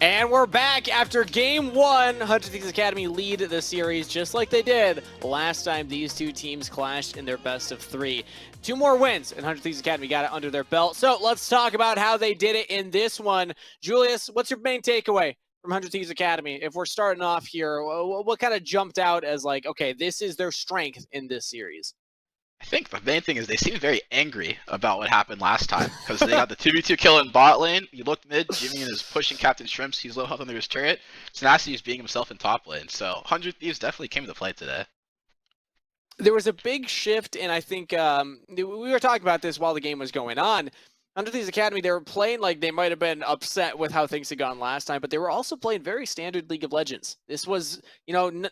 And we're back after game one. 100 Thieves Academy lead the series just like they did last time these two teams clashed in their best of three. 2 more wins and 100 Thieves Academy got it under their belt. So let's talk about how they did it in this one. Julius, what's your main takeaway from 100 Thieves Academy? If we're starting off here, what kind of jumped out as like, okay, this is their strength in this series? I think the main thing is they seem very angry about what happened last time because they got the 2v2 kill in bot lane. You look mid, Jimmy is pushing Captain Shrimps. He's low health under his turret. Tenacity is being himself in top lane. So 100 Thieves definitely came to play today. There was a big shift, and I think we were talking about this while the game was going on. 100 Thieves Academy, they were playing like they might have been upset with how things had gone last time, but they were also playing very standard League of Legends. This was, you know,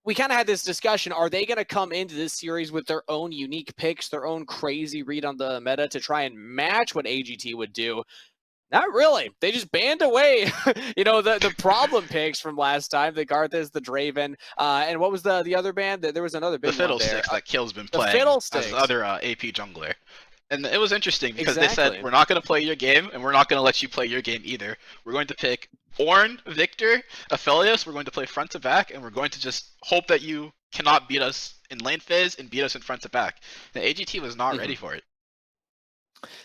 we kind of had this discussion. Are they going to come into this series with their own unique picks, their own crazy read on the meta to try and match what AGT would do? Not really. They just banned away, you know, the problem picks from last time. The Garthas, the Draven, and what was the other band? There was another big one there. The Fiddlesticks that Kill's been playing as the other AP jungler. And it was interesting because they said, we're not going to play your game, and we're not going to let you play your game either. We're going to pick Ornn, Victor, Aphelios, we're going to play front to back, and we're going to just hope that you cannot beat us in lane phase and beat us in front to back. The AGT was not ready for it.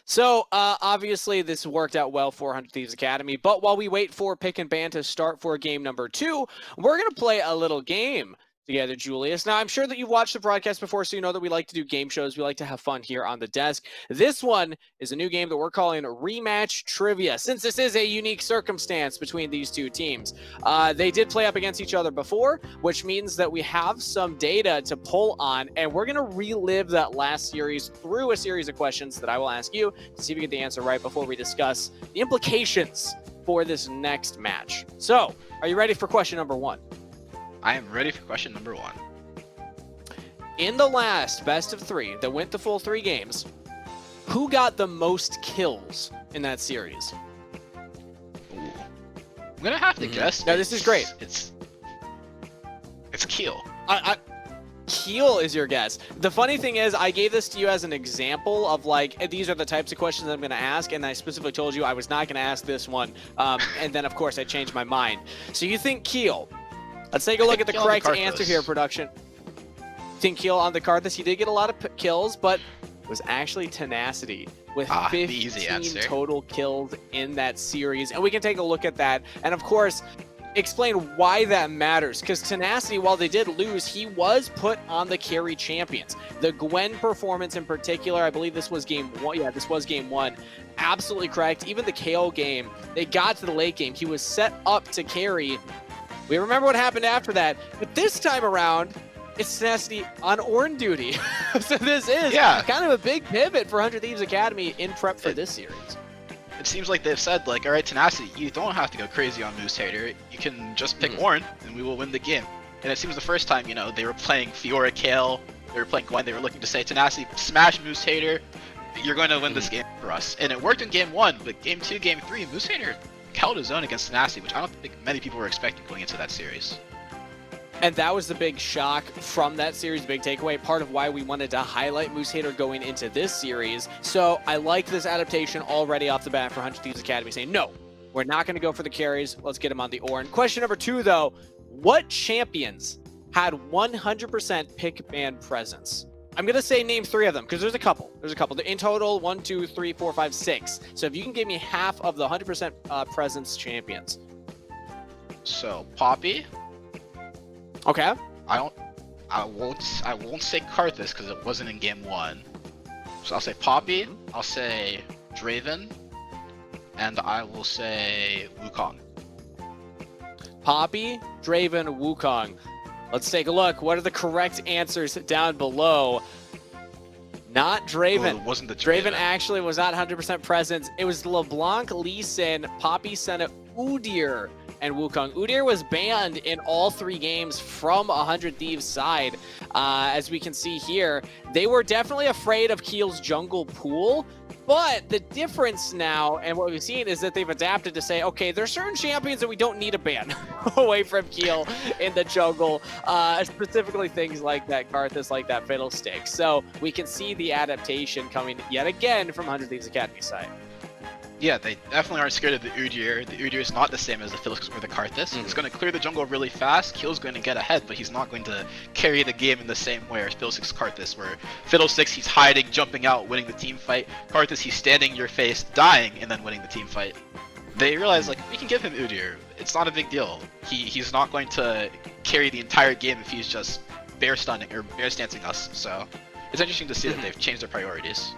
So, obviously, this worked out well for 100 Thieves Academy, but while we wait for Pick and Ban to start for game number 2, we're going to play a little game together, Julius. Now, I'm sure that you've watched the broadcast before, so you know that we like to do game shows. We like to have fun here on the desk. This one is a new game that we're calling Rematch Trivia, since this is a unique circumstance between these two teams. They did play up against each other before, which means that we have some data to pull on, and we're going to relive that last series through a series of questions that I will ask you to see if we get the answer right before we discuss the implications for this next match. So, are you ready for question number 1? I am ready for question number 1. In the last best of 3 that went the full 3 games, who got the most kills in that series? Ooh. I'm gonna have to guess. Now, this is great. It's Keel. Keel is your guess. The funny thing is, I gave this to you as an example of like, these are the types of questions I'm going to ask, and I specifically told you I was not going to ask this one, and then of course I changed my mind. So you think Keel? Let's take a look at the correct answer here, production. Think Keel on the Karthus. He did get a lot of kills, but it was actually Tenacity with 15 total kills in that series. And we can take a look at that. And of course, explain why that matters. Because Tenacity, while they did lose, he was put on the carry champions. The Gwen performance in particular, I believe this was game 1. Yeah, this was game 1. Absolutely correct. Even the KO game, they got to the late game. He was set up to carry. We remember what happened after that, but this time around, it's Tenacity on Ornn duty. So this is kind of a big pivot for 100 Thieves Academy in prep for this series. It seems like they've said, like, alright, Tenacity, you don't have to go crazy on Moose Hater. You can just pick Ornn, and we will win the game. And it seems the first time, you know, they were playing Fiora Kale, they were playing Gwen, they were looking to say, Tenacity, smash Moose Hater, you're going to win this game for us. And it worked in game 1, but game 2, game 3, Moose Hater held his own against Tenacity, which I don't think many people were expecting going into that series. And that was the big shock from that series, big takeaway, part of why we wanted to highlight Moose Hater going into this series. So I like this adaptation already off the bat for 100 Thieves Academy, saying, no, we're not going to go for the carries. Let's get him on the Ornn. Question number 2, though, what champions had 100% pick ban presence? I'm going to say name 3 of them, because there's a couple. In total, 1, 2, 3, 4, 5, 6. So if you can give me half of the 100% presence champions. So, Poppy. Okay. I won't say Karthus, because it wasn't in game 1. So I'll say Poppy, I'll say Draven, and I will say Wukong. Poppy, Draven, Wukong. Let's take a look. What are the correct answers down below? Not Draven. Oh, it wasn't the Draven. Draven actually was not 100% present. It was LeBlanc, Lee Sin, Poppy, Senna, Udyr, and Wukong. Udyr was banned in all 3 games from 100 Thieves' side. As we can see here, they were definitely afraid of Keel's jungle pool. But the difference now, and what we've seen, is that they've adapted to say, okay, there's certain champions that we don't need a ban away from Keel in the jungle, specifically things like that Karthus, like that Fiddlestick. So we can see the adaptation coming yet again from 100 Thieves Academy side. Yeah, they definitely aren't scared of the Udyr. The Udyr is not the same as the Fiddlesticks or the Karthus. He's going to clear the jungle really fast, Keel's going to get ahead, but he's not going to carry the game in the same way as Fiddlesticks Karthus, where Fiddlesticks, he's hiding, jumping out, winning the team fight. Karthus, he's standing in your face, dying, and then winning the team fight. They realize, like, we can give him Udyr. It's not a big deal. He's not going to carry the entire game if he's just bear stunning or bear stancing us, so it's interesting to see that they've changed their priorities.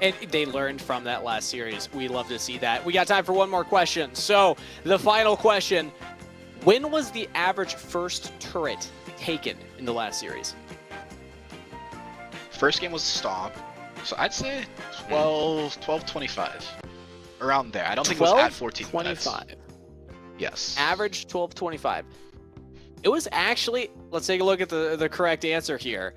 And they learned from that last series. We love to see that. We got time for one more question. So, the final question. When was the average first turret taken in the last series? First game was Stomp, so I'd say 12-25. Around there. I don't think it was at 14 minutes. 25. Yes. Average 12-25. It was actually, let's take a look at the correct answer here.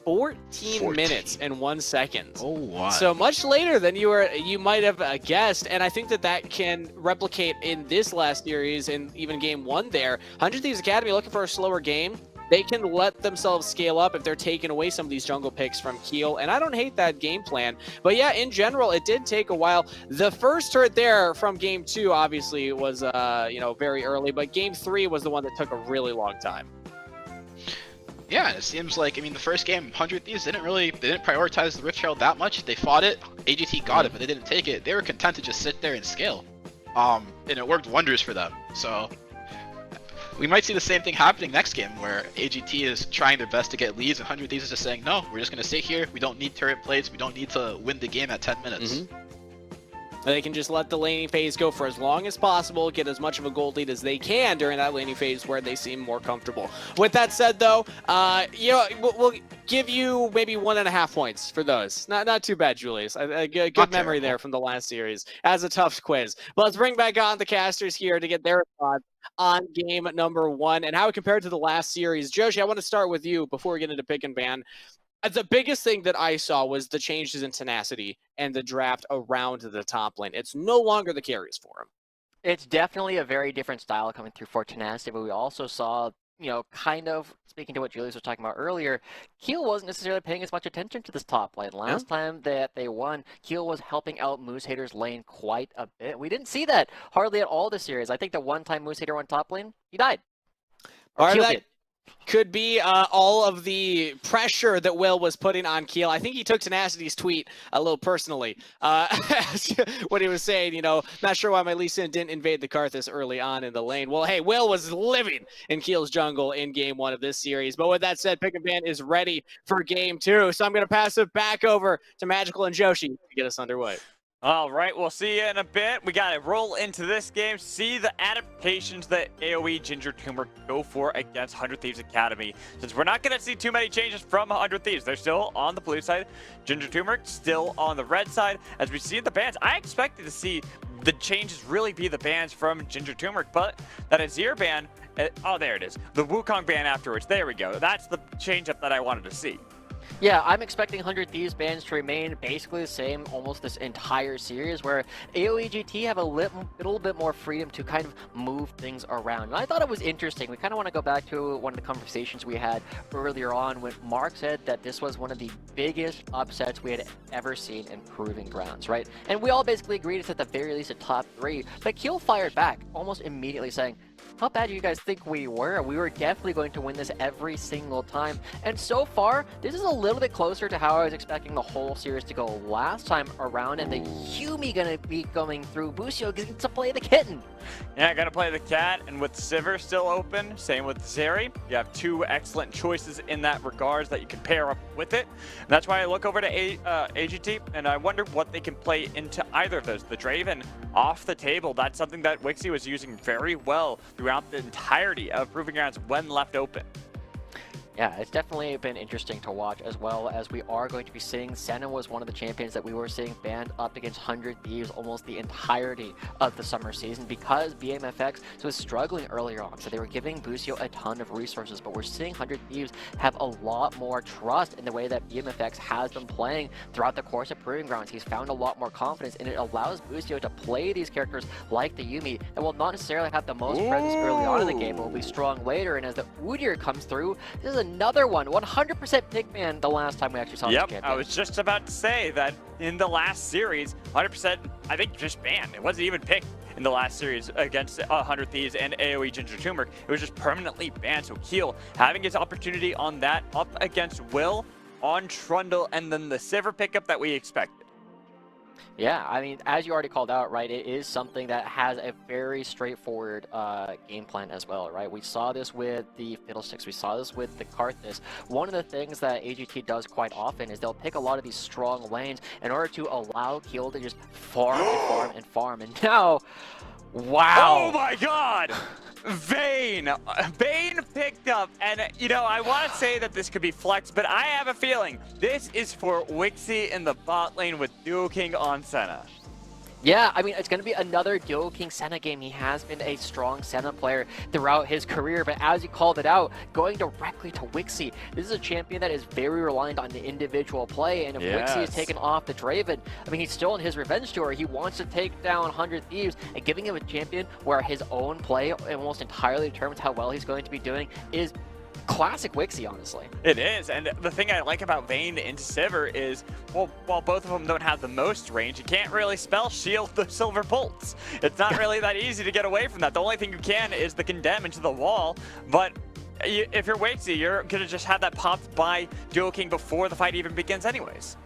14 minutes and 1 second. Oh, wow. So much later than you might have guessed, and I think that can replicate in this last series and even game 1 there. 100 Thieves Academy looking for a slower game. They can let themselves scale up if they're taking away some of these jungle picks from Keel, and I don't hate that game plan. But yeah, in general, it did take a while. The first turret there from game 2 obviously was very early, but game 3 was the one that took a really long time. Yeah, it seems like, I mean, the first game, 100 Thieves didn't prioritize the Rift Herald that much. They fought it, AGT got it, but they didn't take it. They were content to just sit there and scale. And it worked wonders for them. So we might see the same thing happening next game, where AGT is trying their best to get leads, and 100 Thieves is just saying, no, we're just going to sit here. We don't need turret plates. We don't need to win the game at 10 minutes. They can just let the laning phase go for as long as possible, get as much of a gold lead as they can during that laning phase where they seem more comfortable. With that said, though, we'll give you maybe 1.5 points for those. Not too bad, Julius. A good memory there from the last series as a tough quiz. But let's bring back on the casters here to get their thoughts on game number 1 and how it compared to the last series. Joshi, I want to start with you before we get into pick and ban. The biggest thing that I saw was the changes in tenacity and the draft around the top lane. It's no longer the carries for him. It's definitely a very different style coming through for tenacity, but we also saw, kind of speaking to what Julius was talking about earlier, Keel wasn't necessarily paying as much attention to this top lane. Last time that they won, Keel was helping out Moose Hater's lane quite a bit. We didn't see that hardly at all this series. I think the one time Moose Hater won top lane, he died. Or Keel did. Could be all of the pressure that Will was putting on Keel. I think he took Tenacity's tweet a little personally. What he was saying, not sure why my Lee Sin didn't invade the Karthus early on in the lane. Well, hey, Will was living in Keel's jungle in game 1 of this series. But with that said, Pick and Ban is ready for game 2. So I'm going to pass it back over to Magical and Joshi to get us underway. All right, we'll see you in a bit. We got to roll into this game, see the adaptations that AOE Ginger Turmeric go for against 100 Thieves Academy. Since we're not going to see too many changes from 100 Thieves, they're still on the blue side. Ginger Turmeric still on the red side. As we see the bans, I expected to see the changes really be the bans from Ginger Turmeric, but that Azir ban, oh, there it is. The Wukong ban afterwards, there we go. That's the change-up that I wanted to see. Yeah, I'm expecting 100 Thieves bans to remain basically the same almost this entire series, where AOE GT have a little bit more freedom to kind of move things around. And I thought it was interesting. We kind of want to go back to one of the conversations we had earlier on when Mark said that this was one of the biggest upsets we had ever seen in Proving Grounds, right? And we all basically agreed it's at the very least a top 3. But Keel fired back almost immediately saying, how bad do you guys think we were? We were definitely going to win this every single time. And so far, this is a little bit closer to how I was expecting the whole series to go last time around. And the Yumi gonna be going through. Busio gets to play the kitten. Yeah, gonna play the cat, and with Sivir still open, same with Zeri. You have 2 excellent choices in that regards that you can pair up with it. And that's why I look over to AGT, and I wonder what they can play into either of those. The Draven off the table, that's something that Wixie was using very well throughout the entirety of Proving Grounds when left open. Yeah, it's definitely been interesting to watch, as well as we are going to be seeing Senna was one of the champions that we were seeing banned up against 100 Thieves almost the entirety of the summer season because BMFX was struggling earlier on. So they were giving Busio a ton of resources, but we're seeing 100 Thieves have a lot more trust in the way that BMFX has been playing throughout the course of Proving Grounds. He's found a lot more confidence, and it allows Busio to play these characters like the Yumi that will not necessarily have the most presence early on in the game, but will be strong later. And as the Udyr comes through, this is another one, 100% pick ban the last time we actually saw this champion. I was just about to say that in the last series, 100%, I think just banned. It wasn't even picked in the last series against 100 Thieves and AOE Ginger Turmeric. It was just permanently banned. So Keel having his opportunity on that up against Will, on Trundle, and then the Sivir pickup that we expected. Yeah, I mean, as you already called out, right, it is something that has a very straightforward game plan as well, right? We saw this with the Fiddlesticks, we saw this with the Karthus. One of the things that AGT does quite often is they'll pick a lot of these strong lanes in order to allow Keel to just farm and farm and farm. And now, wow! Oh my god! Vayne picked up, and you know, I want to say that this could be flex, but I have a feeling this is for Wixie in the bot lane with Duo King on Senna. Yeah, I mean, it's going to be another Duo King Senna game. He has been a strong Senna player throughout his career, but as you called it out, going directly to Wixie, this is a champion that is very reliant on the individual play, and if Wixie is taken off the Draven, I mean, he's still in his revenge tour. He wants to take down 100 Thieves, and giving him a champion where his own play almost entirely determines how well he's going to be doing is classic Wixie, honestly. It is, and the thing I like about Vayne into Sivir is, well, while both of them don't have the most range, you can't really spell shield the Silver Bolts. It's not really that easy to get away from that. The only thing you can is the condemn into the wall, but if you're Wixie, you're gonna just have that popped by Duo King before the fight even begins anyways.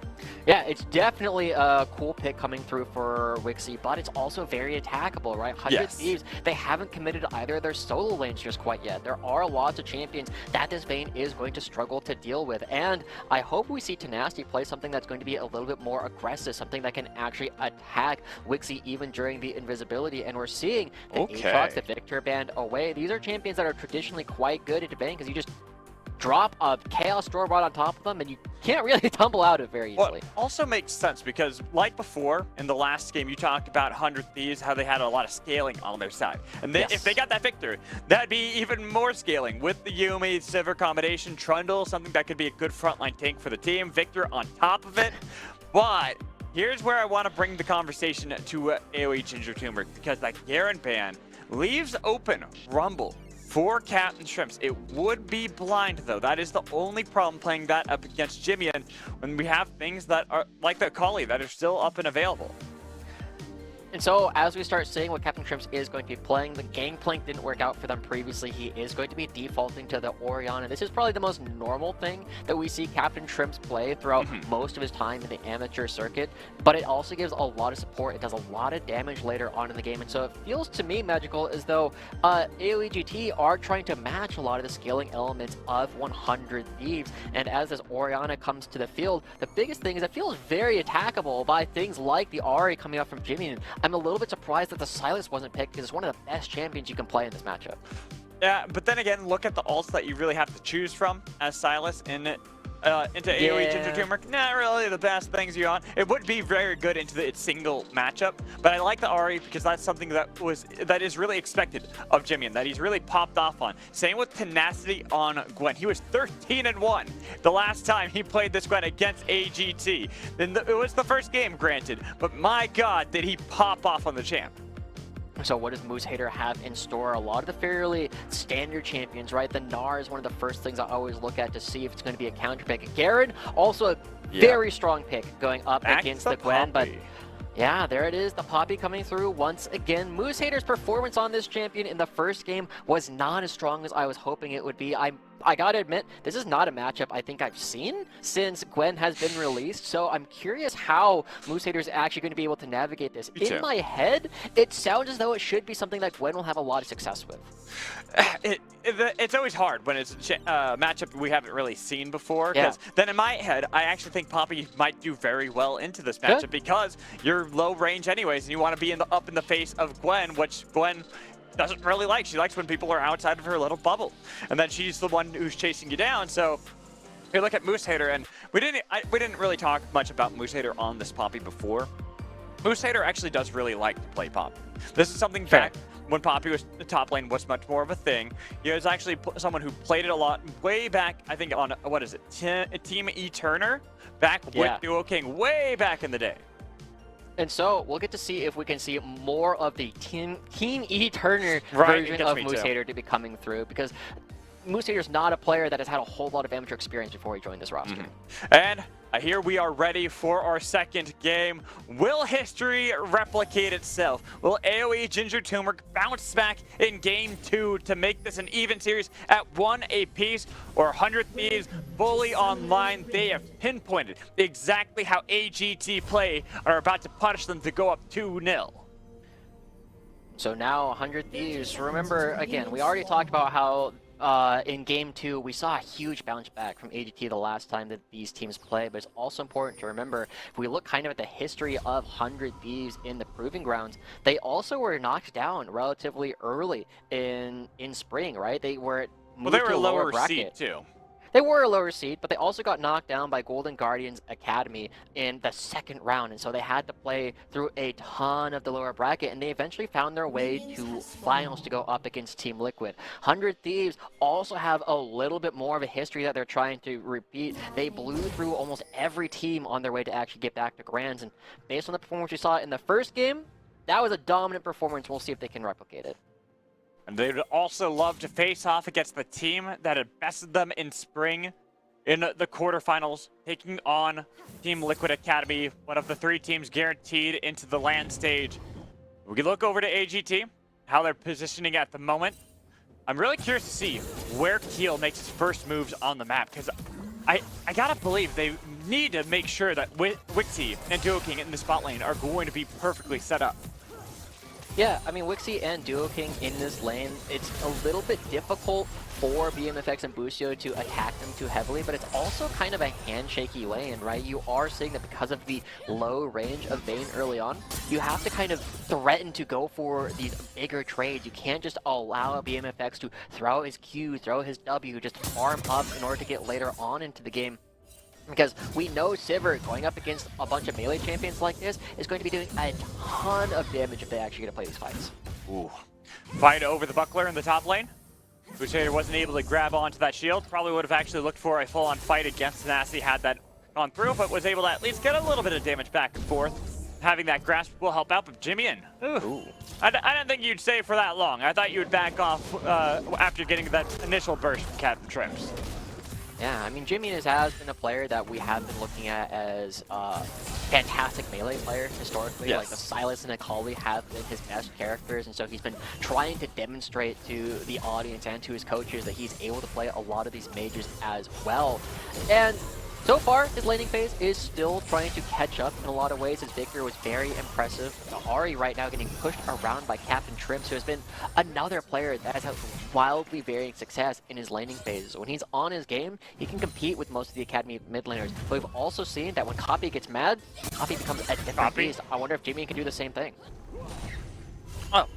Yeah, it's definitely a cool pick coming through for Wixie, but it's also very attackable, right? 100 Thieves, they haven't committed either of their solo lanes just quite yet. There are lots of champions that this Vayne is going to struggle to deal with, and I hope we see Tenacity play something that's going to be a little bit more aggressive, something that can actually attack Wixie even during the invisibility, and we're seeing the Aatrox, the Victor band away. These are champions that are traditionally quite good at Vayne because you just drop a Chaos Storm right on top of them, and you can't really tumble out of it very easily. Well, it also makes sense because, like before, in the last game, you talked about 100 Thieves, how they had a lot of scaling on their side. And if they got that Victor, that'd be even more scaling with the Yuumi, Sivir combination, Trundle, something that could be a good frontline tank for the team, Victor on top of it. But here's where I want to bring the conversation to AOE Ginger Turmeric, because that Garen ban leaves open Rumble for Captain Shrimps. It would be blind, though. That is the only problem playing that up against Jimmy, and when we have things that are like the Akali that are still up and available. And so, as we start seeing what Captain Shrimps is going to be playing, the Gangplank didn't work out for them previously. He is going to be defaulting to the Orion, and this is probably the most normal thing that we see Captain Shrimps play throughout most of his time in the amateur circuit, but it also gives a lot of support. It does a lot of damage later on in the game, and so it feels to me, Magical, as though AOE GT are trying to match a lot of the scaling elements of 100 Thieves, and as this Oriana comes to the field, the biggest thing is it feels very attackable by things like the Ahri coming up from Jimmy, and I'm a little bit surprised that the Sylas wasn't picked because it's one of the best champions you can play in this matchup. Yeah, but then again, look at the ults that you really have to choose from as Sylas into AOE Ginger Turmeric. Not really the best things you want. It would be very good into its single matchup, but I like the Ahri because that's something that is really expected of Jimmy and that he's really popped off on. Same with Tenacity on Gwen. He was 13-1 the last time he played this Gwen against AGT. Then it was the first game, granted, but my god, did he pop off on the champ. So what does Moose Hater have in store? A lot of the fairly standard champions, right? The Gnar is one of the first things I always look at to see if it's going to be a counter pick. Garen, also a very strong pick going up against the Gwen, but yeah, there it is, the Poppy coming through once again. Moose Hater's performance on this champion in the first game was not as strong as I was hoping it would be. I gotta admit, this is not a matchup I think I've seen since Gwen has been released, so I'm curious how Moose Hater is actually going to be able to navigate this. In my head, it sounds as though it should be something that Gwen will have a lot of success with. It's always hard when it's a matchup we haven't really seen before, because then in my head, I actually think Poppy might do very well into this matchup because you're low range anyways, and you want to be up in the face of Gwen, which Gwen doesn't really like. She likes when people are outside of her little bubble, and then she's the one who's chasing you down. So you look at Moose Hater, and we didn't really talk much about Moose Hater on this Poppy before. Moose Hater actually does really like to play Poppy. This is something that when Poppy was the top lane was much more of a thing. He was actually someone who played it a lot way back, I think on, what is it, Team E Turner, back with Duo King way back in the day. And so we'll get to see if we can see more of the Team E Turner version of Moose Hater to be coming through, because Moose Hater's not a player that has had a whole lot of amateur experience before he joined this roster. And here we are ready for our second game. Will history replicate itself? Will AOE Ginger Turmeric bounce back in game 2 to make this an even series at 1 apiece? Or 100 Thieves fully online? They have pinpointed exactly how AGT play and are about to punish them to go up 2-0. So now 100 Thieves. Remember, again, we already talked about how in Game 2, we saw a huge bounce back from AGT the last time that these teams play, but it's also important to remember, if we look kind of at the history of 100 Thieves in the Proving Grounds, they also were knocked down relatively early in spring, right? They were moved Well, they were to a lower bracket. seed, too. They were a lower seed, but they also got knocked down by Golden Guardians Academy in the second round, and so they had to play through a ton of the lower bracket, and they eventually found their way to finals to go up against Team Liquid. 100 Thieves also have a little bit more of a history that they're trying to repeat. They blew through almost every team on their way to actually get back to Grands, and based on the performance we saw in the first game, that was a dominant performance. We'll see if they can replicate it. And they would also love to face off against the team that had bested them in spring in the quarterfinals, taking on Team Liquid Academy, one of the 3 teams guaranteed into the LAN stage. We can look over to AGT, how they're positioning at the moment. I'm really curious to see where Keel makes his first moves on the map, because I gotta believe they need to make sure that Wixie and Duo King in the spot lane are going to be perfectly set up. Yeah, I mean, Wixie and Duo King in this lane, it's a little bit difficult for BMFX and Busio to attack them too heavily, but it's also kind of a handshaky lane, right? You are seeing that because of the low range of Vayne early on, you have to kind of threaten to go for these bigger trades. You can't just allow BMFX to throw his Q, throw his W, just farm up in order to get later on into the game. Because we know Sivir going up against a bunch of melee champions like this is going to be doing a ton of damage if they actually get to play these fights. Ooh. Fight over the buckler in the top lane. Bushader wasn't able to grab onto that shield. Probably would have actually looked for a full-on fight against Tenacity had that gone through, but was able to at least get a little bit of damage back and forth. Having that grasp will help out, but Jimmy in. Ooh. I didn't think you'd stay for that long. I thought you would back off after getting that initial burst from Captain Trips. Yeah, I mean, Jimmy has been a player that we have been looking at as a fantastic melee player historically. Yes. Like the Silas and Akali have been his best characters, and so he's been trying to demonstrate to the audience and to his coaches that he's able to play a lot of these mages as well. And so far, his laning phase is still trying to catch up in a lot of ways. His victory was very impressive. Ahri right now getting pushed around by Captain Trimps, who has been another player that has had wildly varying success in his laning phases. When he's on his game, he can compete with most of the Academy mid laners. But we've also seen that when Copy gets mad, Copy becomes a different beast. I wonder if Jimmy can do the same thing. Oh,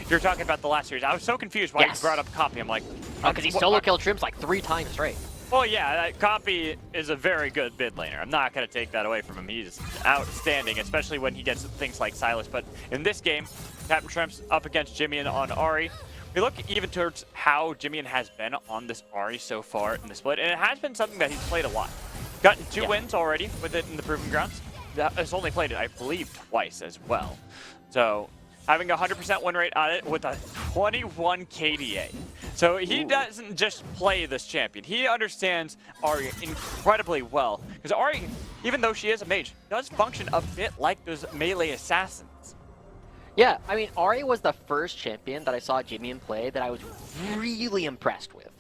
you're talking about the last series. I was so confused why Yes. you brought up Copy. I'm like... Because he solo killed Trimps like 3 times straight. Well, yeah, Copy is a very good mid laner. I'm not going to take that away from him. He's outstanding, especially when he gets things like Silas. But in this game, Captain Trimps up against Jimmy on Ahri. We look even towards how Jimmy has been on this Ahri so far in the split, and it has been something that he's played a lot. Gotten 2 wins already with it in the Proving Grounds. Has only played it, I believe, twice as well. So having a 100% win rate on it with a 21 KDA. So he doesn't just play this champion. He understands Ahri incredibly well. Because Ahri, even though she is a mage, does function a bit like those melee assassins. Yeah, I mean, Ahri was the first champion that I saw Jimmy play that I was really impressed with.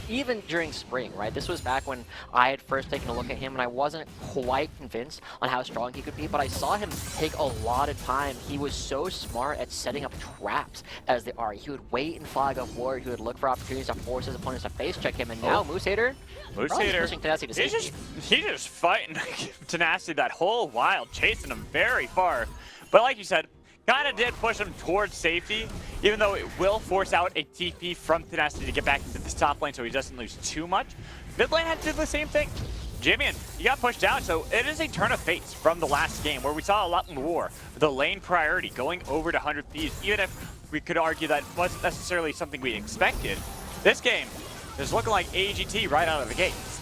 Even during spring, right? This was back when I had first taken a look at him and I wasn't quite convinced on how strong he could be, but I saw him take a lot of time. He was so smart at setting up traps as the Ahri. He would wait and flag up ward, he would look for opportunities to force his opponents to face check him, and now Moose Hater, pushing Tenacity to safety. He's just fighting Tenacity that whole while, chasing him very far. But like you said, kind of did push him towards safety, even though it will force out a TP from Tenacity to get back into this top lane so he doesn't lose too much. Mid lane had to do the same thing. Jimmy, he got pushed down, so it is a turn of fates from the last game where we saw a lot more the lane priority going over to 100 Thieves, even if we could argue that wasn't necessarily something we expected. This game is looking like AGT right out of the gates.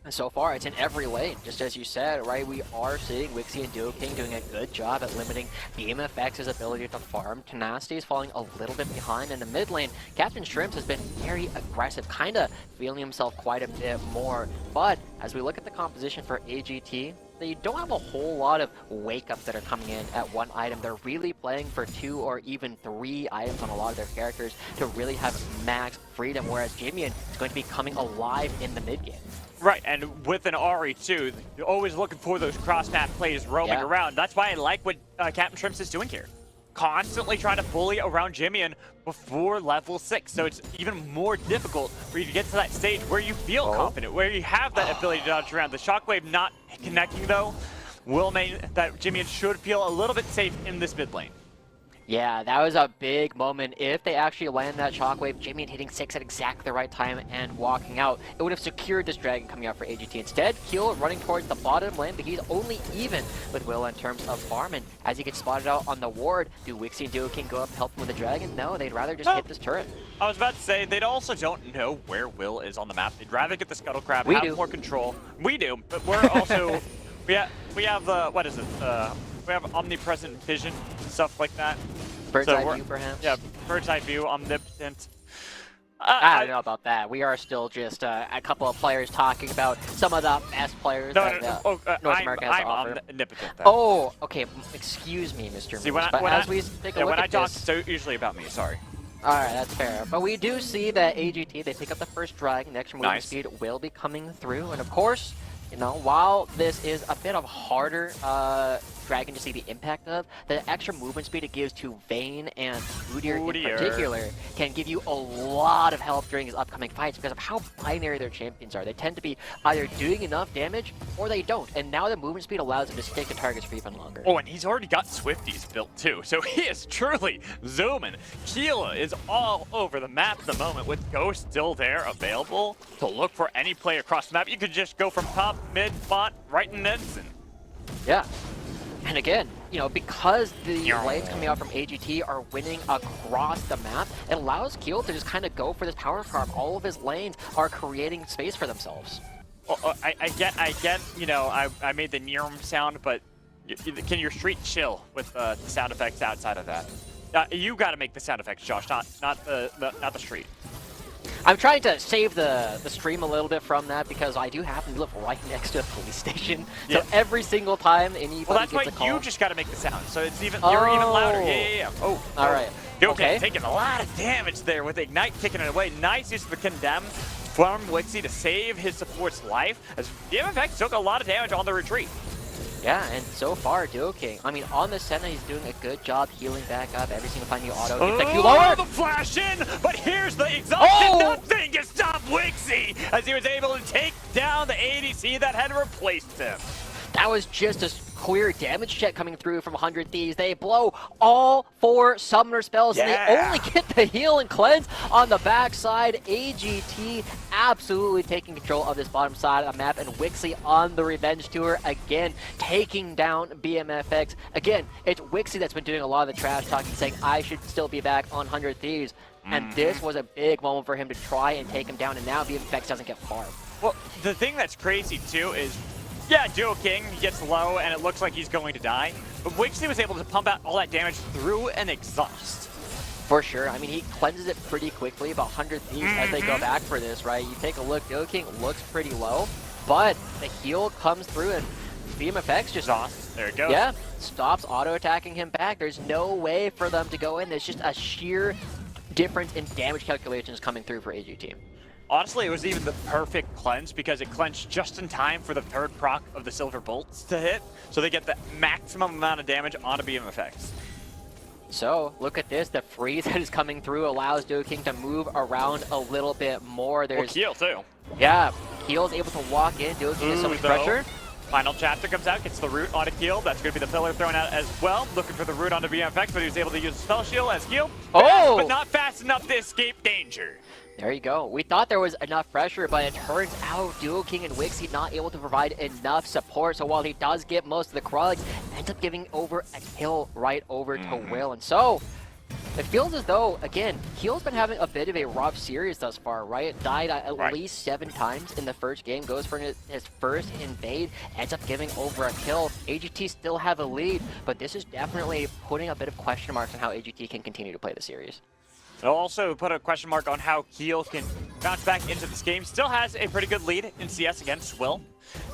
So far, it's in every lane, just as you said, right? We are seeing Wixie and DuoKing doing a good job at limiting BMFX's ability to farm. Tenacity is falling a little bit behind in the mid lane. Captain Shrimps has been very aggressive, kind of feeling himself quite a bit more. But as we look at the composition for AGT, they don't have a whole lot of wake-ups that are coming in at one item. They're really playing for 2 or even 3 items on a lot of their characters to really have max freedom, whereas Jimian is going to be coming alive in the mid game. Right, and with an Ari too, you're always looking for those cross-map plays roaming around. That's why I like what Captain Shrimps is doing here. Constantly trying to bully around Jimian before level 6, so it's even more difficult for you to get to that stage where you feel confident, where you have that ability to dodge around. The Shockwave not connecting though will mean that Jimian should feel a little bit safe in this mid lane. Yeah, that was a big moment. If they actually land that Shockwave, Jimian hitting 6 at exactly the right time and walking out, it would have secured this Dragon coming out for AGT. Instead, Keel running towards the bottom lane, but he's only even with Will in terms of farm. And as he gets spotted out on the ward, do Wixie and DuoKing go up and help him with the Dragon? No, they'd rather just hit this turret. I was about to say, they also don't know where Will is on the map. They'd rather get the Scuttle Crab, We have do. more control. We do, but we're also, we have what is it? We have omnipresent vision, stuff like that. Bird's So eye view, perhaps? Yeah, bird's eye view, omnipotent. I don't know about that. We are still just a couple of players talking about some of the best players that North America has to offer. I'm omnipotent then. Oh, okay. Excuse me, Mr. See, Moose, but as we take a look when I at talk, this... it's usually about me, sorry. Alright, that's fair. But we do see that AGT, they pick up the first Dragon, the extra movement speed will be coming through. And of course, you know, while this is a bit of harder Dragon to see the impact of, the extra movement speed it gives to Vayne and Udyr in particular can give you a lot of help during his upcoming fights because of how binary their champions are. They tend to be either doing enough damage or they don't, and now the movement speed allows them to stick to targets for even longer. Oh, and he's already got Swifties built too, so he is truly zooming. Keela is all over the map at the moment with Ghost still there available to look for any play across the map. You could just go from top, mid, bot, right in instant. Yeah. And again, you know, because the lanes coming out from AGT are winning across the map, it allows Keel to just kind of go for this power farm. All of his lanes are creating space for themselves. Well, I get, you know, I made the Nirum sound, but can your street chill with the sound effects outside of that? You got to make the sound effects, Josh, not the street. I'm trying to save the stream a little bit from that because I do happen to live right next to a police station. So every single time anybody that's gets a call... you just got to make the sound, so it's even you're even louder. Yeah. Oh, all right. Okay, taking a lot of damage there with Ignite kicking it away. Nice use of the Condemn from Wixie to save his support's life, as DMFX took a lot of damage on the retreat. Yeah, and so far, DuoKing, I mean, on the Senna, he's doing a good job healing back up every single time you auto gets the Q lower. The flash in, but here's the exhaustion. Nothing can stop Wixie as he was able to take down the ADC that had replaced him. That was just a clear damage check coming through from 100 Thieves. They blow all 4 summoner spells, and they only get the heal and cleanse on the backside. AGT absolutely taking control of this bottom side of the map, and Wixie on the revenge tour again, taking down BMFX. Again, it's Wixie that's been doing a lot of the trash talking, saying, I should still be back on 100 Thieves. And this was a big moment for him to try and take him down, and now BMFX doesn't get far. Well, the thing that's crazy, too, is yeah, DuoKing gets low and it looks like he's going to die, but Wixie was able to pump out all that damage through an exhaust. For sure. I mean, he cleanses it pretty quickly, about 100 Thieves as they go back for this, right? You take a look, DuoKing looks pretty low, but the heal comes through and BMFX just... There it goes. Yeah, stops auto-attacking him back. There's no way for them to go in. There's just a sheer difference in damage calculations coming through for AGT. Honestly, it was even the perfect cleanse because it cleansed just in time for the third proc of the Silver Bolts to hit, so they get the maximum amount of damage onto BMFX. So, look at this. The freeze that is coming through allows DuoKing to move around a little bit more. There's Keel, too. Yeah, Keel's able to walk in. DuoKing is so much pressure. Final chapter comes out, gets the root onto Keel. That's going to be the pillar thrown out as well. Looking for the root onto BMFX, but he was able to use the spell shield as Keel. Oh! But not fast enough to escape danger. There you go. We thought there was enough pressure, but it turns out DuoKing and Wixie not able to provide enough support. So while he does get most of the Krugs, ends up giving over a kill right over to Will. And so It feels as though, again, Heel's been having a bit of a rough series thus far, right? Died at least 7 times in the first game, goes for his first invade, ends up giving over a kill. AGT still have a lead, but this is definitely putting a bit of question marks on how AGT can continue to play the series. It'll also put a question mark on how Heel can bounce back into this game. Still has a pretty good lead in CS against Will.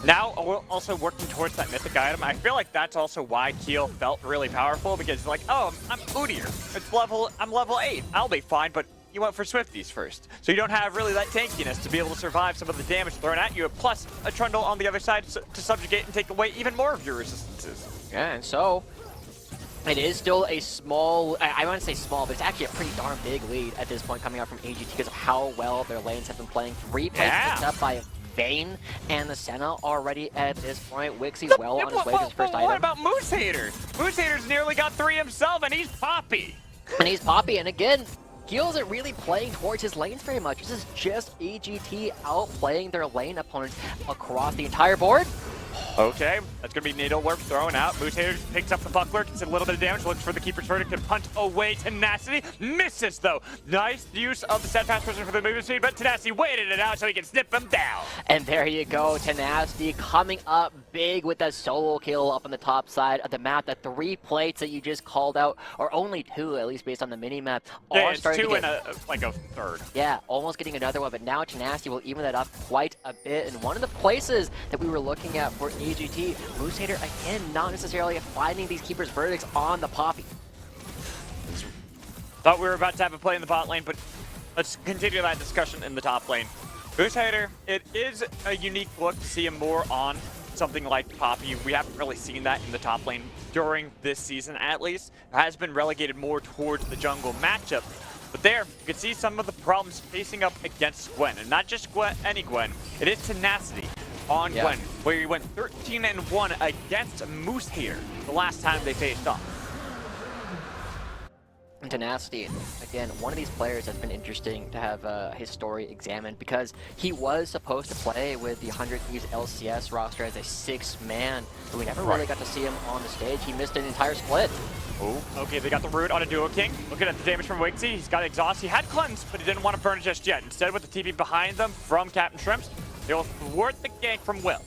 Now, also working towards that mythic item. I feel like that's also why Keel felt really powerful, because like, oh, I'm Udyr. I'm level 8. I'll be fine, but you went for Swifties first. So you don't have really that tankiness to be able to survive some of the damage thrown at you, plus a Trundle on the other side to subjugate and take away even more of your resistances. Yeah, and so it is still a small, I want to say small, but it's actually a pretty darn big lead at this point coming out from AGT because of how well their lanes have been playing. 3 plays picked up by Vayne and the Senna already at this point. Wixie well on his way to his first item. What about Moose Hater? Moose Hater's nearly got 3 himself, and he's Poppy. And he's Poppy, and again, Keel isn't really playing towards his lanes very much. This is just AGT outplaying their lane opponents across the entire board. Okay, that's going to be Needle Warp thrown out. Moose Hater picks up the buckler, gets a little bit of damage, looks for the Keeper's Verdict to punt away Tenacity. Misses, though. Nice use of the steadfast pressure for the movement speed, but Tenacity waited it out so he can snip him down. And there you go, Tenacity coming up big with a solo kill up on the top side of the map. The 3 plates that you just called out, or only 2, at least based on the mini-map, Yeah, are it's starting 2 to and get... like a third. Yeah, almost getting another one, but now Tenacity will even that up quite a bit. And one of the places that we were looking at for AGT, Moose Hater again not necessarily finding these Keeper's Verdicts on the Poppy. Thought we were about to have a play in the bot lane, but let's continue that discussion in the top lane. Moose Hater, it is a unique look to see him more on something like Poppy. We haven't really seen that in the top lane during this season, at least. It has been relegated more towards the jungle matchup. But there, you can see some of the problems facing up against Gwen. And not just Gwen, any Gwen. It is Tenacity on Gwen, where he went 13-1 against Moose Hater the last time they faced off. And Tenacity, again, one of these players has been interesting to have his story examined because he was supposed to play with the 100 Thieves LCS roster as a 6-man, but we never really got to see him on the stage. He missed an entire split. Oh, okay, they got the root on a Duo King. Looking at the damage from Wixie, he's got Exhaust. He had Cleanse, but he didn't want to burn it just yet. Instead, with the TP behind them from Captain Shrimps, they'll thwart the gank from Will.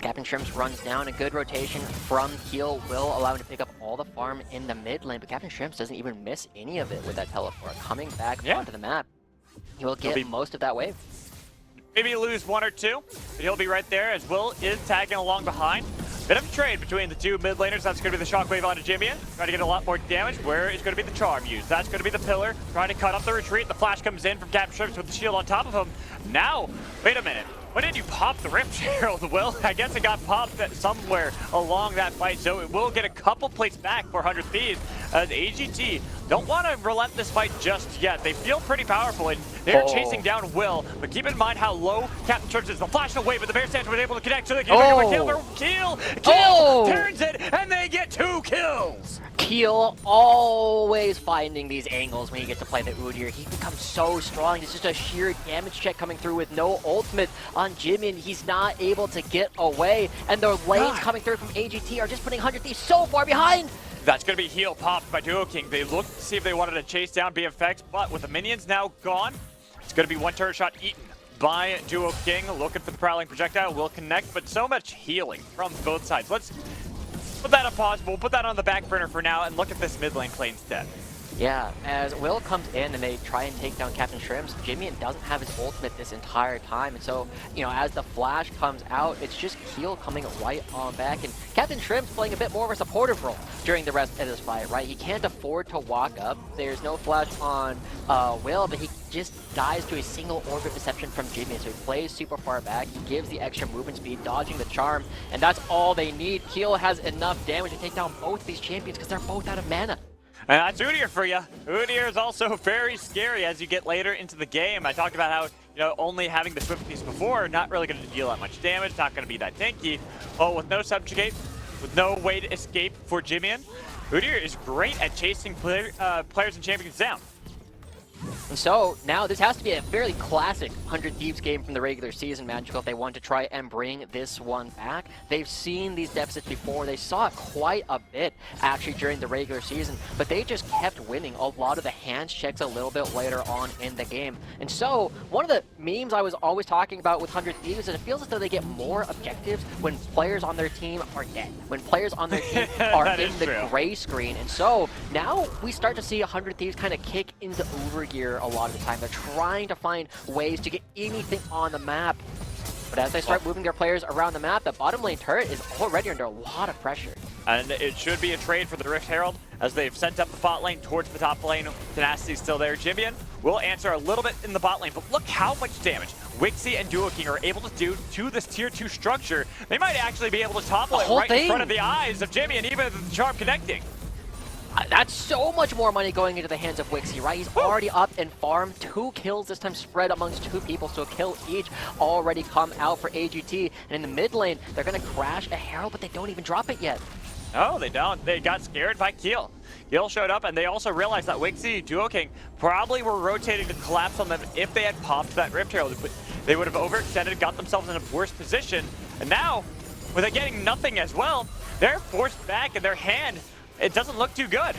Captain Shrimps runs down, a good rotation from Keel will allow him to pick up all the farm in the mid lane, but Captain Shrimps doesn't even miss any of it with that teleport. Coming back onto the map, he will get most of that wave. Maybe lose 1 or 2, but he'll be right there as Will is tagging along behind. Bit of a trade between the 2 mid laners. That's going to be the Shockwave onto Jimmy. Trying to get a lot more damage. Where is going to be the Charm used? That's going to be the Pillar. Trying to cut off the retreat. The flash comes in from Captain Shrimps with the shield on top of him. Now, wait a minute. When did you pop the Rift Herald? Well, I guess it got popped somewhere along that fight, so it will get a couple plates back for 100 Thieves. As AGT don't want to relent this fight just yet. They feel pretty powerful, and they're chasing down Will, but keep in mind how low Captain Church is. The flash away, but the Bear Stance was able to connect, so they can pick up a kill. Keel turns it, and they get 2 kills. Keel always finding these angles when you get to play the Udyr. He becomes so strong. It's just a sheer damage check coming through with no ultimate on Jimmy, and he's not able to get away. And the lanes coming through from AGT are just putting 100 Thieves so far behind. That's going to be heal popped by Duo King. They looked to see if they wanted to chase down BFX, but with the minions now gone, it's going to be 1 turret shot eaten by Duo King. Looking for the Prowling Projectile, will connect, but so much healing from both sides. Let's put that on pause. We'll put that on the back burner for now and look at this mid lane play instead. Yeah, as Will comes in and they try and take down Captain Shrimps, Jimmy doesn't have his ultimate this entire time. And so, you know, as the flash comes out, it's just Keel coming right on back. And Captain Shrimps playing a bit more of a supportive role during the rest of this fight, right? He can't afford to walk up. There's no flash on Will, but he just dies to a single orbit deception from Jimmy. So he plays super far back. He gives the extra movement speed, dodging the charm, and that's all they need. Keel has enough damage to take down both these champions because they're both out of mana. And that's Udyr for you. Udyr is also very scary as you get later into the game. I talked about how, you know, only having the Swifties before, not really going to deal that much damage, not going to be that tanky. Oh, with no subjugate, with no way to escape for Jimmy, Udyr is great at chasing players and champions down. And so now this has to be a fairly classic 100 Thieves game from the regular season, Magical, if they want to try and bring this one back. They've seen these deficits before. They saw it quite a bit actually during the regular season, but they just kept winning a lot of the hands checks a little bit later on in the game. And so one of the memes I was always talking about with 100 Thieves is it feels as though they get more objectives when players on their team are dead, when players on their team are in the gray screen. And so now we start to see 100 Thieves kind of kick into overgear a lot of the time. They're trying to find ways to get anything on the map. But as they start moving their players around the map, the bottom lane turret is already under a lot of pressure. And it should be a trade for the Rift Herald as they've sent up the bot lane towards the top lane. Tenacity's still there. Jimbian will answer a little bit in the bot lane, but look how much damage Wixie and Duo King are able to do to this tier 2 structure. They might actually be able to topple it right in front of the eyes of Jimbian, even with the charm connecting. That's so much more money going into the hands of Wixie, right? He's already up and farmed 2 kills this time spread amongst 2 people, so a kill each already come out for AGT. And in the mid lane, they're going to crash a Herald, but they don't even drop it yet. No, they don't. They got scared by Keel. Keel showed up, and they also realized that Wixie, Duo King probably were rotating to collapse on them if they had popped that Rift Herald. They would have overextended, got themselves in a worse position. And now, with it getting nothing as well, they're forced back in their hand. It doesn't look too good.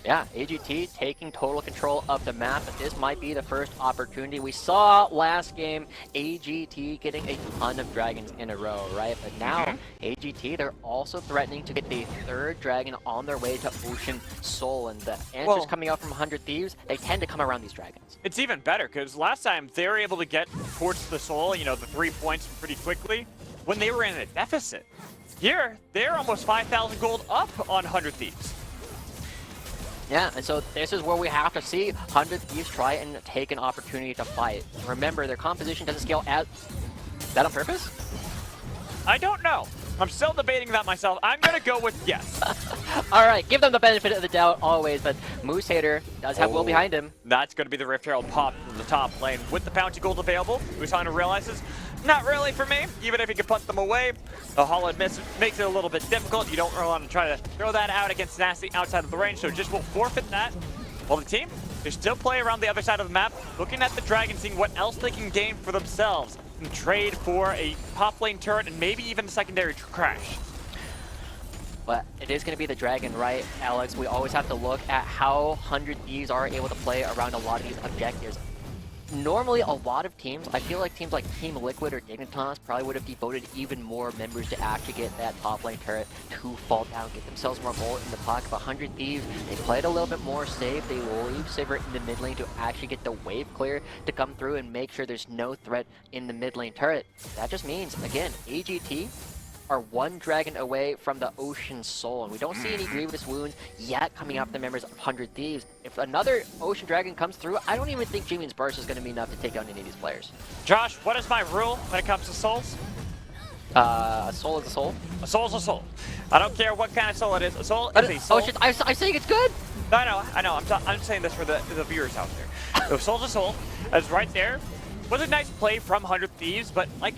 Yeah, AGT taking total control of the map, but this might be the first opportunity. We saw last game AGT getting a ton of dragons in a row, right? But now AGT, they're also threatening to get the 3rd dragon on their way to Ocean Soul, and the answers coming out from 100 Thieves, they tend to come around these dragons. It's even better, because last time they were able to get towards the Soul, you know, the 3 points pretty quickly, when they were in a deficit. Here, they're almost 5,000 gold up on 100 Thieves. Yeah, and so this is where we have to see 100 Thieves try and take an opportunity to fight. Remember, their composition doesn't scale as... Is that on purpose? I don't know. I'm still debating that myself. I'm going to go with yes. All right, give them the benefit of the doubt always, but Moose Hater does have Will behind him. That's going to be the Rift Herald pop from the top lane. With the bounty gold available, Moose Hunter realizes, not really for me, even if he can put them away. The Hollow makes it a little bit difficult. You don't really want to try to throw that out against Nasty outside of the range, so just will forfeit that. While the team, they still play around the other side of the map, looking at the dragon, seeing what else they can gain for themselves and trade for a top lane turret and maybe even a secondary crash. But it is going to be the dragon, right, Alex? We always have to look at how 100 Thieves are able to play around a lot of these objectives. Normally, a lot of teams, I feel like teams like Team Liquid or Dignitas probably would have devoted even more members to actually get that top lane turret to fall down, get themselves more bullet in the pocket. But 100 Thieves, they played a little bit more safe. They leave Sivert in the mid lane to actually get the wave clear to come through and make sure there's no threat in the mid lane turret. That just means, again, AGT are 1 dragon away from the Ocean Soul, and we don't see any grievous wounds yet coming up the members of 100 Thieves. If another Ocean Dragon comes through, I don't even think Jimin's burst is going to be enough to take down any of these players. Josh, what is my rule when it comes to souls? A soul is a soul. A soul's a soul. I don't care what kind of soul it is. A soul is a soul. Oh shit, I'm saying it's good! I know. I'm saying this for the viewers out there. The soul's a soul. It's right there. Was a nice play from 100 Thieves, but like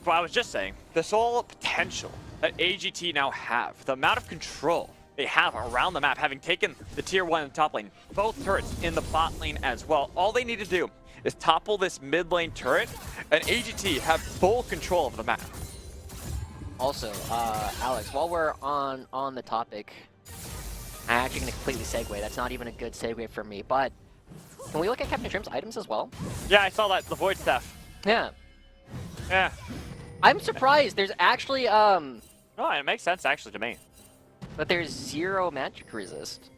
what I was just saying, the soul potential that AGT now have, the amount of control they have around the map, having taken the tier 1 in the top lane, both turrets in the bot lane as well. All they need to do is topple this mid lane turret, and AGT have full control of the map. Also, Alex, while we're on the topic, I'm actually going to completely segue. That's not even a good segue for me, but can we look at Captain Trim's items as well? Yeah, I saw that, the Void stuff. Yeah. Yeah. I'm surprised. There's actually, Oh, it makes sense actually to me. but there's 0 magic resist.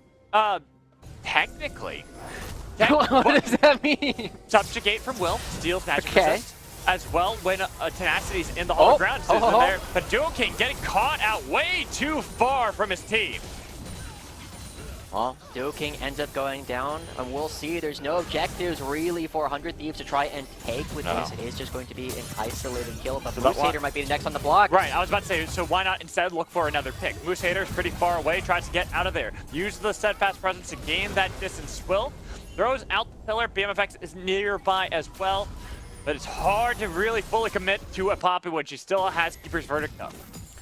Technically. What does that mean? Subjugate from Will, steals magic Okay. resist. As well, when Tenacity's in the hollow ground, so there. But Duo King getting caught out way too far from his team. Well, Duo King ends up going down, and we'll see. There's no objectives really for 100 Thieves to try and take with this. It is just going to be an isolated kill, but Moose Hater might be the next on the block. Right, I was about to say, so why not instead look for another pick? Moose Hater's pretty far away, tries to get out of there. Use the steadfast presence to gain that distance. Will throws out the pillar, BMFX is nearby as well, but it's hard to really fully commit to a Poppy when she still has Keeper's Verdict up.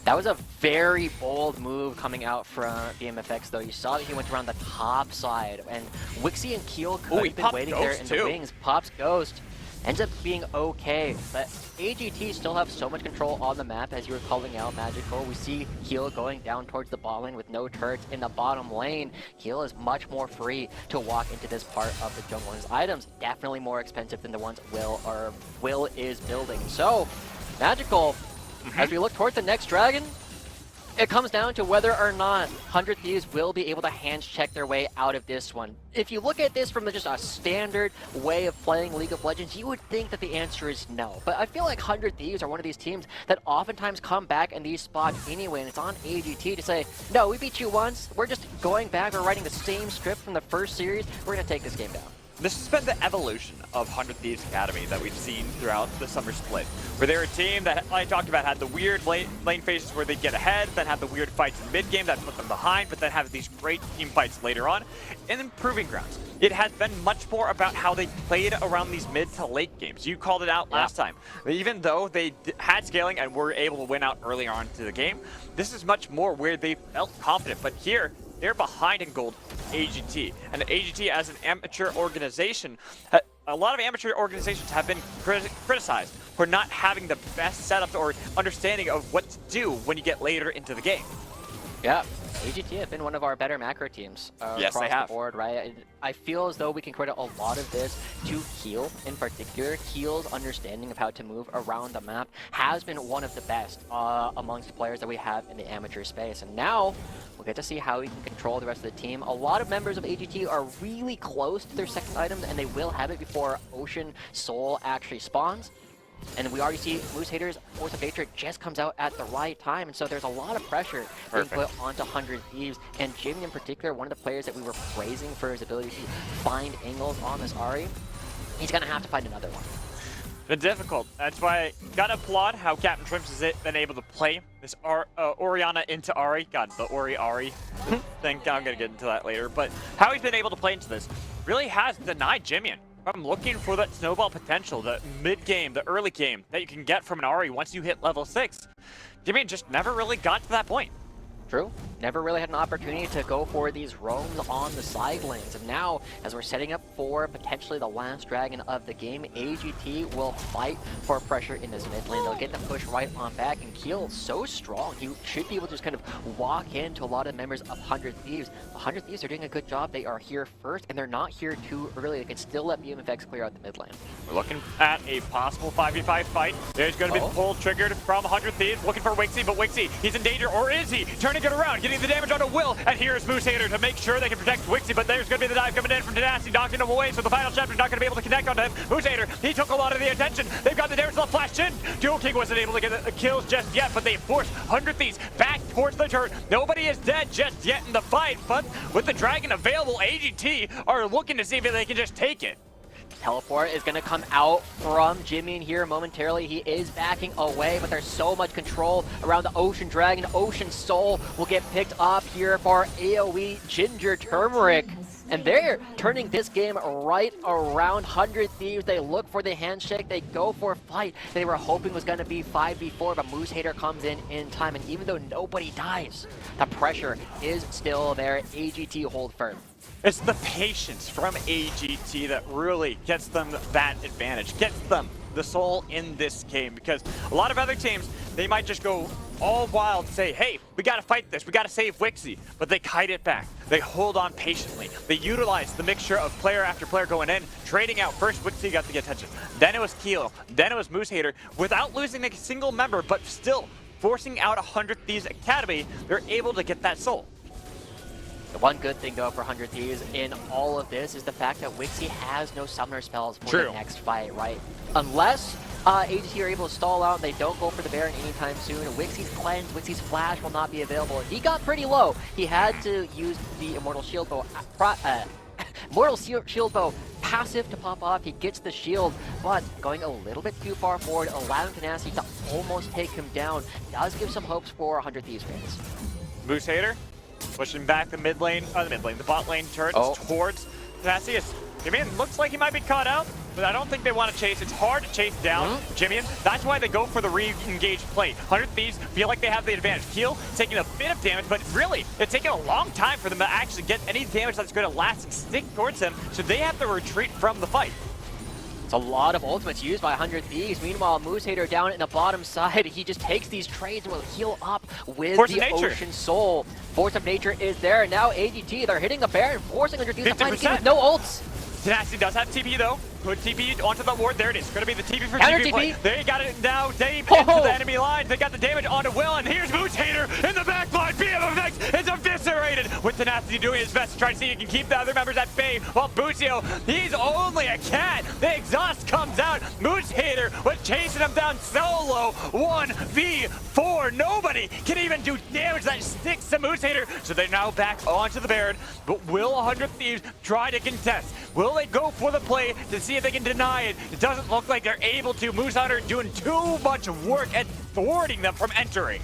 That was a very bold move coming out from BMFX, though. You saw that he went around the top side, and Wixie and Keel could have been waiting there in the wings. Pops Ghost, ends up being okay, but AGT still have so much control on the map, as you were calling out, Magical. We see Keel going down towards the bot lane with no turrets in the bottom lane. Keel is much more free to walk into this part of the jungle. His items definitely more expensive than the ones Will is building. So, Magical, as we look towards the next dragon, it comes down to whether or not 100 Thieves will be able to hand check their way out of this one. If you look at this from just a standard way of playing League of Legends, you would think that the answer is no. But I feel like 100 Thieves are one of these teams that oftentimes come back in these spots anyway, and it's on AGT to say, no, we beat you once, we're just going back, we're writing the same script from the first series, we're going to take this game down. This has been the evolution of 100 Thieves Academy that we've seen throughout the summer split, where they're a team that, like I talked about, had the weird lane phases where they get ahead, then have the weird fights in mid-game that put them behind, but then have these great team fights later on, and then proving grounds. It has been much more about how they played around these mid to late games. You called it out last time. Even though they had scaling and were able to win out early on to the game, this is much more where they felt confident. But here, they're behind in gold AGT. And AGT as an amateur organization, a lot of amateur organizations have been criticized for not having the best setup or understanding of what to do when you get later into the game. Yeah, AGT have been one of our better macro teams yes, across they have. the board, right? I feel as though we can credit a lot of this to Keel in particular. Keel's understanding of how to move around the map has been one of the best amongst players that we have in the amateur space. And now we'll get to see how he can control the rest of the team. A lot of members of AGT are really close to their second items, and they will have it before Ocean Soul actually spawns. And we already see Moose Hater's Force of Nature just comes out at the right time, and so there's a lot of pressure being put onto 100 Thieves. And Jimmy in particular, one of the players that we were praising for his ability to find angles on this Ahri, he's going to have to find another one. Been difficult. That's why I gotta applaud how Captain Shrimps has been able to play this Orianna into Ahri. God, the Ahri thing. I'm gonna get into that later. But how he's been able to play into this really has denied Jimmy from looking for that snowball potential, the mid-game, the early game that you can get from an Ahri once you hit level 6. Jimmy just never really got to that point. True. Never really had an opportunity to go for these roams on the side lanes. And now, as we're setting up for potentially the last dragon of the game, AGT will fight for pressure in this mid lane. They'll get the push right on back, and Keel so strong. He should be able to just kind of walk into a lot of members of 100 Thieves. 100 Thieves are doing a good job. They are here first, and they're not here too early. They can still let BMFX clear out the mid lane. We're looking at a possible 5v5 fight. There's going to be the pull triggered from 100 Thieves, looking for Wixie, but Wixie, he's in danger, or is he? Turning it around, getting the damage onto Will, and here's Moose Hater to make sure they can protect Wixie, but there's going to be the dive coming in from Tenacity, knocking him away, so the final chapter's not going to be able to connect onto him. Moose Hater, he took a lot of the attention. They've got the damage left flashed in. Dual King wasn't able to get the kills just yet, but they forced 100 Thieves back towards the turret. Nobody is dead just yet in the fight, but with the dragon available, AGT are looking to see if they can just take it. Teleport is going to come out from Jimmy in here momentarily. He is backing away, but there's so much control around the Ocean Dragon. Ocean Soul will get picked up here for AOE Ginger Turmeric. And they're turning this game right around 100 Thieves. They look for the handshake. They go for a fight. They were hoping was going to be 5v4, but Moose Hater comes in time. And even though nobody dies, the pressure is still there. AGT hold firm. It's the patience from AGT that really gets them that advantage, gets them the soul in this game, because a lot of other teams, they might just go all wild and say, hey, we gotta fight this, we gotta save Wixie, but they kite it back. They hold on patiently. They utilize the mixture of player after player going in, trading out. First, Wixie got the attention. Then it was Keel. Then it was Moose Hater. Without losing a single member, but still forcing out 100 Thieves Academy, they're able to get that soul. The one good thing, though, for 100 Thieves in all of this is the fact that Wixie has no summoner spells for the next fight, right? Unless AGT are able to stall out and they don't go for the Baron anytime soon, Wixie's Cleanse, Wixie's Flash will not be available. He got pretty low. He had to use the Immortal Shield Bow, Shield Bow passive to pop off. He gets the shield, but going a little bit too far forward, allowing Tenacity to almost take him down, does give some hopes for 100 Thieves fans. Moose Hater pushing back the the bot lane turret towards Tenacity. Looks like he might be caught out. but I don't think they want to chase. It's hard to chase down Jimmy. That's why they go for the re-engaged play. 100 Thieves feel like they have the advantage. Keel taking a bit of damage, but really, it's taking a long time for them to actually get any damage that's going to last and stick towards them, so they have to retreat from the fight. It's a lot of ultimates used by 100 Thieves. Meanwhile, Moose Hater down in the bottom side, he just takes these trades and will heal up with the Ocean Soul. Force of Nature is there. Now AGT, they're hitting the Baron, forcing 100 Thieves to find the team with no ults. Tenacity does have TP though. Put TP onto the ward. There it is. Going to be the TP for Counter TP TP. play. They got it now. Deep into the enemy lines. They got the damage onto Will, and here's Moose Hater in the back line. BM effect is eviscerated. With Tenacity doing his best to try to see if he can keep the other members at bay. While Bucio, he's only a cat. The exhaust comes out. Moose Hater was chasing him down solo. 1v4. Nobody can even do damage that sticks to Moose Hater. So they're now back onto the Baron. But will 100 Thieves try to contest? Will they go for the play to see if they can deny it? It doesn't look like they're able to. Moose Hunter doing too much work at thwarting them from entering.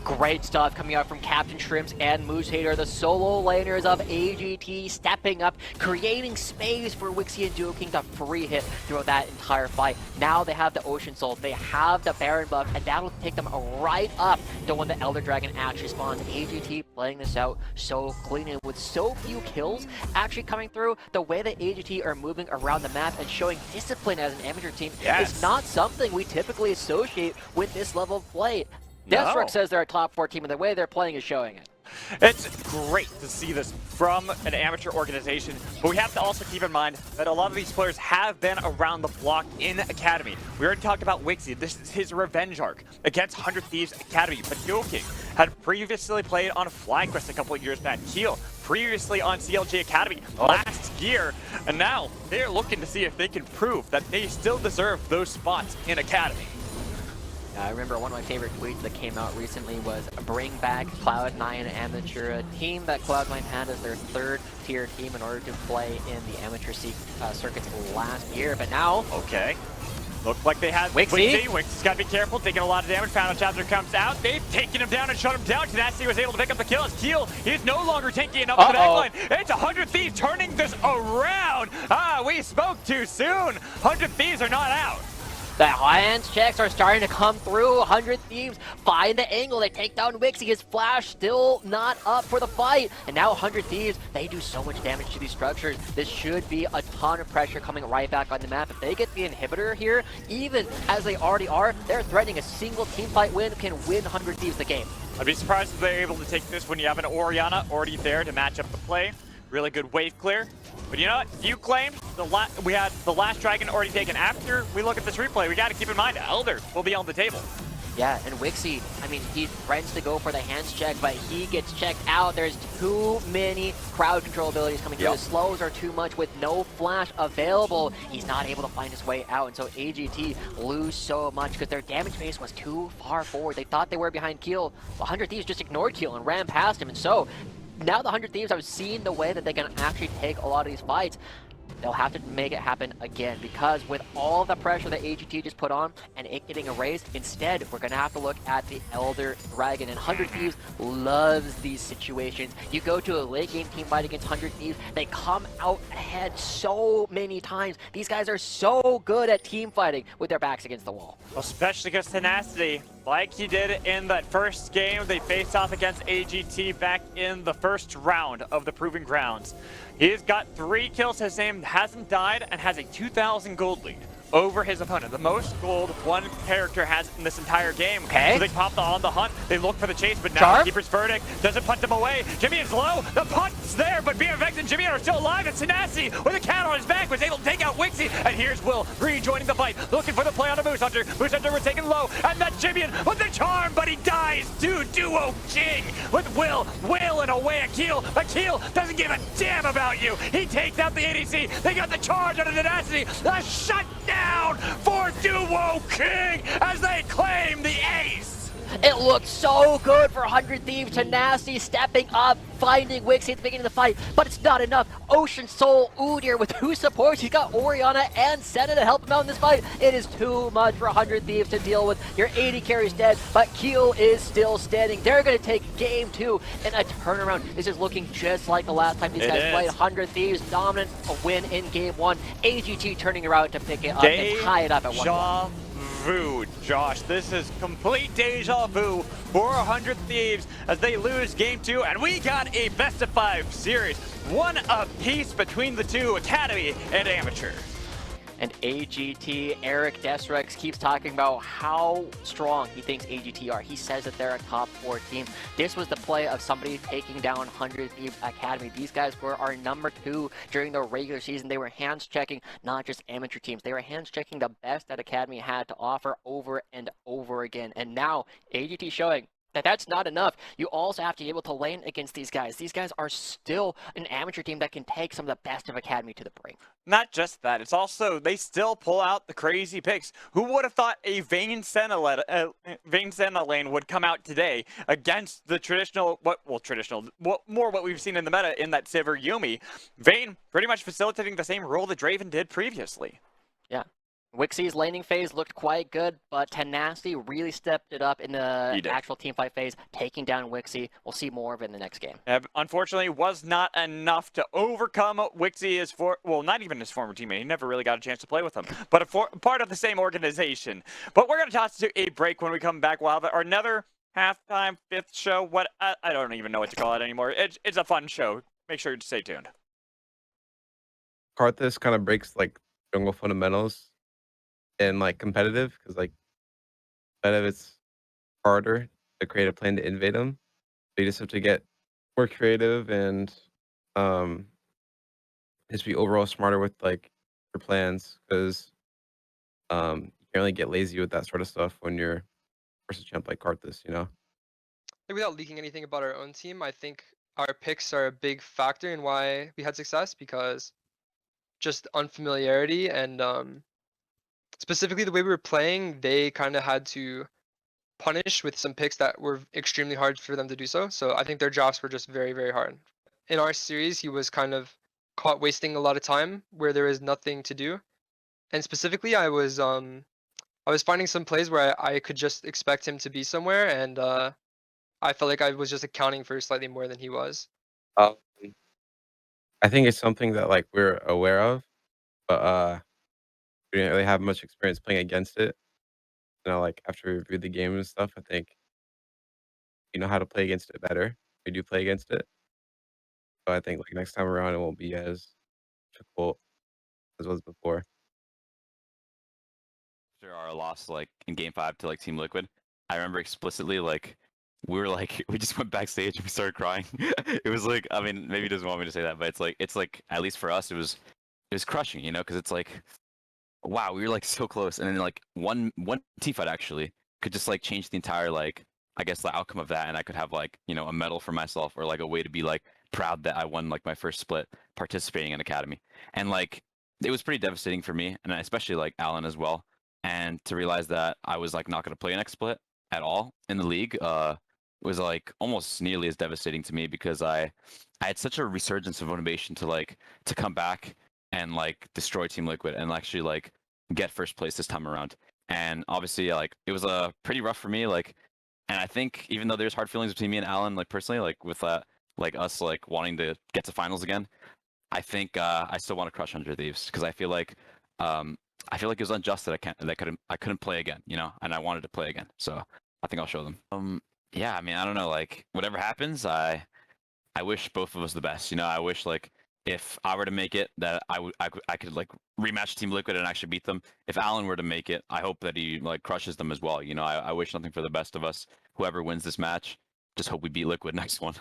Great stuff coming out from Captain Shrimps and Moose Hater, the solo laners of AGT, stepping up, creating space for Wixie and Duo King to free hit throughout that entire fight. Now they have the Ocean Soul, they have the Baron buff, and that'll take them right up to when the Elder Dragon actually spawns. AGT playing this out so clean, and with so few kills actually coming through, the way that AGT are moving around the map and showing discipline as an amateur team is not something we typically associate with this level of play. Deathstroke says they're a top 4 team, and the way they're playing is showing it. It's great to see this from an amateur organization, but we have to also keep in mind that a lot of these players have been around the block in Academy. We already talked about Wixie. This is his revenge arc against 100 Thieves Academy, but Duo King had previously played on FlyQuest a couple of years back. Keel previously on CLG Academy last year, and now they're looking to see if they can prove that they still deserve those spots in Academy. I remember one of my favorite tweets that came out recently was bring back Cloud9 Amateur, a team that Cloud9 had as their 3rd tier team in order to play in the amateur circuits last year, but now... Okay. Looked like they had Wixie. Wixie's got to be careful, taking a lot of damage. Final Chapter comes out. They've taken him down and shut him down. Tenacity was able to pick up the kill as Keel, he's no longer tanky enough for the backline. It's 100 Thieves turning this around. We spoke too soon. 100 Thieves are not out. The hands checks are starting to come through. 100 Thieves find the angle. They take down Wixie. His flash still not up for the fight. And now 100 Thieves, they do so much damage to these structures. This should be a ton of pressure coming right back on the map. If they get the inhibitor here, even as they already are, they're threatening a single team fight win can win 100 Thieves the game. I'd be surprised if they're able to take this when you have an Orianna already there to match up the play. Really good wave clear. But you know what? You claimed we had the last dragon already taken. After we look at this replay, we got to keep in mind Elder will be on the table. Yeah, and Wixie, I mean, he threatens to go for the hands check, but he gets checked out. There's too many crowd control abilities coming through. The slows are too much with no flash available. He's not able to find his way out, and so AGT lose so much because their damage base was too far forward. They thought they were behind Keel. 100 Thieves just ignored Keel and ran past him, and so now the 100 Thieves have seen the way that they can actually take a lot of these fights. They'll have to make it happen again, because with all the pressure that AGT just put on and it getting erased, instead we're going to have to look at the Elder Dragon, and 100 Thieves loves these situations. You go to a late game team fight against 100 Thieves, they come out ahead so many times. These guys are so good at team fighting with their backs against the wall. Especially because Tenacity, like he did in that first game they faced off against AGT back in the first round of the Proving Grounds. He's got 3 kills, his name hasn't died, and has a 2,000 gold lead over his opponent. The most gold one character has in this entire game. Okay. So they popped on the hunt, they look for the chase, but now the Keeper's Verdict doesn't punt him away. Jimmy is low, the punt's there, but BMX and Jimmy are still alive, and Tenacity with a cat on his back was able to take out Wixie, and here's Will rejoining the fight, looking for the play on the Moose Hunter. Moose Hunter was taken low, and that's Jimmy with the charm, but he dies to Duo King with Will wailing away at Keel, but Keel doesn't give a damn about you. He takes out the ADC, they got the charge on the Tenacity, the shutdown for Duo King as they claim the ace. It looked so good for 100 Thieves. Tenacity stepping up, finding Wixie at the beginning of the fight, but it's not enough. Ocean Soul Udyr with 2 supports. He's got Orianna and Senna to help him out in this fight. It is too much for 100 Thieves to deal with. Your 80 carry's dead, but Keel is still standing. They're going to take game 2 in a turnaround. This is looking just like the last time these guys played. 100 Thieves dominant, a win in game 1. AGT turning around to pick it up and tie it up at 1-1. Vu, Josh. This is complete deja vu for 100 Thieves as they lose game 2, and we got a best of 5 series, one apiece between the two, Academy and Amateur. And AGT, Eric Desrex keeps talking about how strong he thinks AGT are. He says that they're a top 4 team. This was the play of somebody taking down 100 Thieves Academy. These guys were our number 2 during the regular season. They were hands checking not just amateur teams. They were hands checking the best that Academy had to offer over and over again. And now AGT showing that that's not enough. You also have to be able to lane against these guys. These guys are still an amateur team that can take some of the best of Academy to the brink. Not just that, it's also they still pull out the crazy picks. Who would have thought a Vayne Senna lane would come out today against the traditional, what we've seen in the meta in that Sivir Yumi. Vayne pretty much facilitating the same role that Draven did previously. Yeah. Wixie's laning phase looked quite good, but Tenacity really stepped it up in the actual teamfight phase, taking down Wixie. We'll see more of it in the next game. Unfortunately, was not enough to overcome Wixie, not even his former teammate. He never really got a chance to play with him, but part of the same organization. But we're going to toss to a break when we come back. We'll have another halftime 5th show. I don't even know what to call it anymore. It's a fun show. Make sure to stay tuned. Karthus kind of breaks like jungle fundamentals and like competitive, because like competitive it's harder to create a plan to invade them. So you just have to get more creative and just be overall smarter with like your plans, because you can't really get lazy with that sort of stuff when you're versus a champ like Karthus, you know. Without leaking anything about our own team, I think our picks are a big factor in why we had success, because just unfamiliarity and specifically the way we were playing, they kind of had to punish with some picks that were extremely hard for them to do so. So I think their jobs were just very, very hard. In our series, he was kind of caught wasting a lot of time where there was nothing to do. And specifically, I was finding some plays where I could just expect him to be somewhere, and I felt like I was just accounting for slightly more than he was. I think it's something that like we're aware of, but we didn't really have much experience playing against it. You know, like after we reviewed the game and stuff, I think we know how to play against it better. We do play against it. So I think like next time around it won't be as difficult as it was before. After our loss like in game 5 to like Team Liquid, I remember explicitly like we just went backstage and we started crying. It was like, I mean, maybe he doesn't want me to say that, but it's like at least for us it was crushing, you know, because it's like, wow, we were like so close, and then like one team fight actually could just like change the entire like, I guess, the outcome of that, and I could have like, you know, a medal for myself, or like a way to be like proud that I won like my first split participating in Academy. And like it was pretty devastating for me, and especially like Alan as well. And to realize that I was like not going to play next split at all in the league was like almost nearly as devastating to me, because I had such a resurgence of motivation to come back and like destroy Team Liquid and actually like get first place this time around. And obviously like it was pretty rough for me, like, and I think even though there's hard feelings between me and Alan, like personally, like with like us like wanting to get to finals again, I think I still want to crush 100 Thieves, because I feel like it was unjust that I couldn't play again, you know, and I wanted to play again. So I think I'll show them. Yeah, I mean, I don't know, like whatever happens, I wish both of us the best. You know, I wish like if I were to make it, that I could like rematch Team Liquid and actually beat them. If Alan were to make it, I hope that he like crushes them as well. You know, I wish nothing for the best of us. Whoever wins this match, just hope we beat Liquid next one.